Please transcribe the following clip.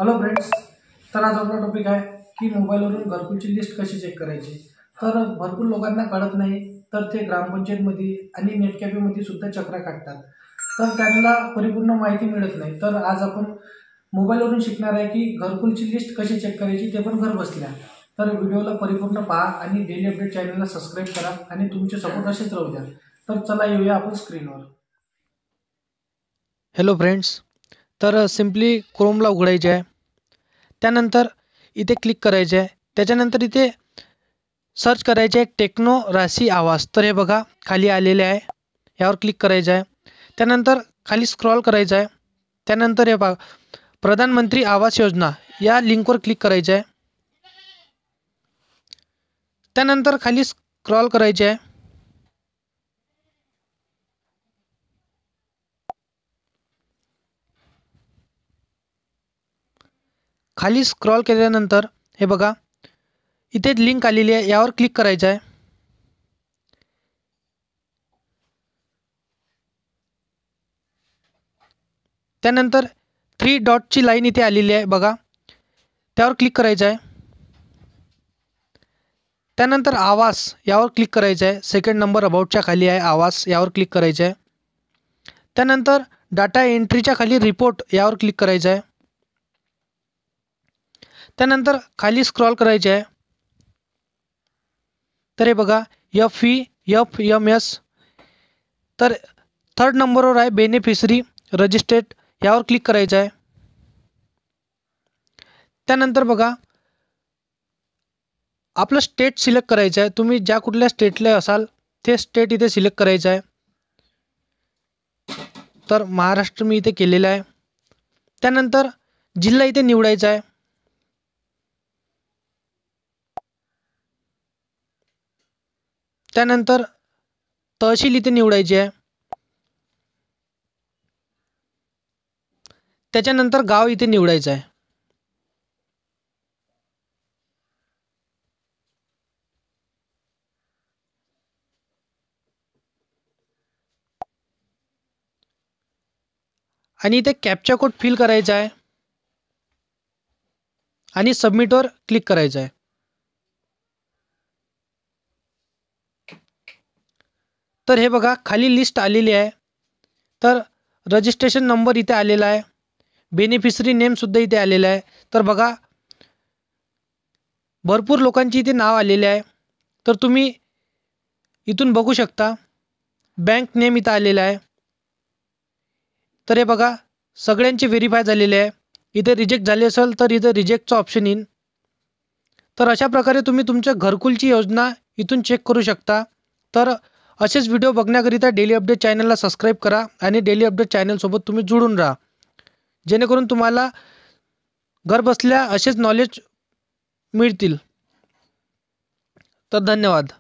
Hello friends, तर आज आपला टॉपिक आहे की मोबाईलवरून घरकुलची लिस्ट कशी चेक करायची। तर भरपूर लोकांना कळत नाही, तर ते ग्रामपंचायतमध्ये आणि नेट कॅफेमध्ये सुद्धा चक्रा काढतात, तर त्यांना परिपूर्ण माहिती मिळत नाही। तर आज आपण मोबाईलवरून शिकणार आहे की घरकुलची लिस्ट कशी चेक करायची, ते पण घर बसल्या। तर व्हिडिओला परिपूर्ण पहा आणि डेली अपडेट चॅनलला सबस्क्राईब करा आणि तुमचे सपोर्ट असेच राहू द्या। तर चला येऊया आपण स्क्रीनवर। हॅलो फ्रेंड्स, तर सिम्पली क्रोमला उघडायचे आहे। त्यानंतर इथे क्लिक करायचे आहे। त्याच्यानंतर इथे सर्च करायचे आहे टेक्नो राशी आवास। तर हे बघा खाली आलेले आहे, यावर क्लिक करायचं आहे। त्यानंतर खाली स्क्रॉल करायचं आहे। त्यानंतर हे बघा प्रधानमंत्री आवास योजना या लिंकवर क्लिक करायचं आहे। त्यानंतर खाली स्क्रॉल करायचे आहे। खाली स्क्रॉल केल्यानंतर हे बघा इथे लिंक आलेली आहे, यावर क्लिक करायचं आहे। त्यानंतर 3 डॉटची लाईन इथे आलेली आहे बघा, त्यावर क्लिक करायचं आहे। त्यानंतर आवास यावर क्लिक करायचं आहे। सेकंड नंबर अबाउटच्या खाली आहे आवास, यावर क्लिक करायचं आहे। त्यानंतर डाटा एंट्रीच्या खाली रिपोर्ट यावर क्लिक करायचं आहे। त्यानंतर खाली स्क्रॉल करायचे आहे। तर हे बघा FEFMS, तर थर्ड नंबरवर आहे बेनिफिशरी रजिस्ट्रेट, यावर क्लिक करायचं आहे। त्यानंतर बघा आपलं स्टेट सिलेक्ट करायचं आहे। तुम्ही ज्या कुठल्या स्टेटला असाल ते स्टेट इथे सिलेक्ट करायचं आहे। तर महाराष्ट्र मी इथे केलेलं आहे। त्यानंतर जिल्हा इथे निवडायचा आहे। त्यानंतर तहसील इथे निवडायची आहे। त्याच्यानंतर गाव इथे निवडायचं आहे। आणि इथे कॅप्चा कोड फिल करायचा आहे आणि सबमिटवर क्लिक करायचं आहे। तर हे बघा खाली लिस्ट आलेली आहे। तर रजिस्ट्रेशन नंबर इथे आलेला आहे, बेनिफिशरी नेमसुद्धा इथे आलेला आहे। तर बघा भरपूर लोकांची इथे नाव आलेले आहे। तर तुम्ही इथून बघू शकता बँक नेम इथं आलेला आहे। तर हे बघा सगळ्यांचे व्हेरीफाय झालेले आहे। इथे रिजेक्ट झाले असेल तर इथे रिजेक्टचा ऑप्शन येईल। तर अशा प्रकारे तुम्ही तुमच्या घरकुलची योजना इथून चेक करू शकता। तर असेच व्हिडिओ बघण्याकरिता डेली अपडेट चॅनलला सबस्क्राईब करा आणि डेली अपडेट चॅनलसोबत तुम्ही जुळून राहा, जेणेकरून तुम्हाला घरबसल्या असेच नॉलेज मिळतील। तर धन्यवाद।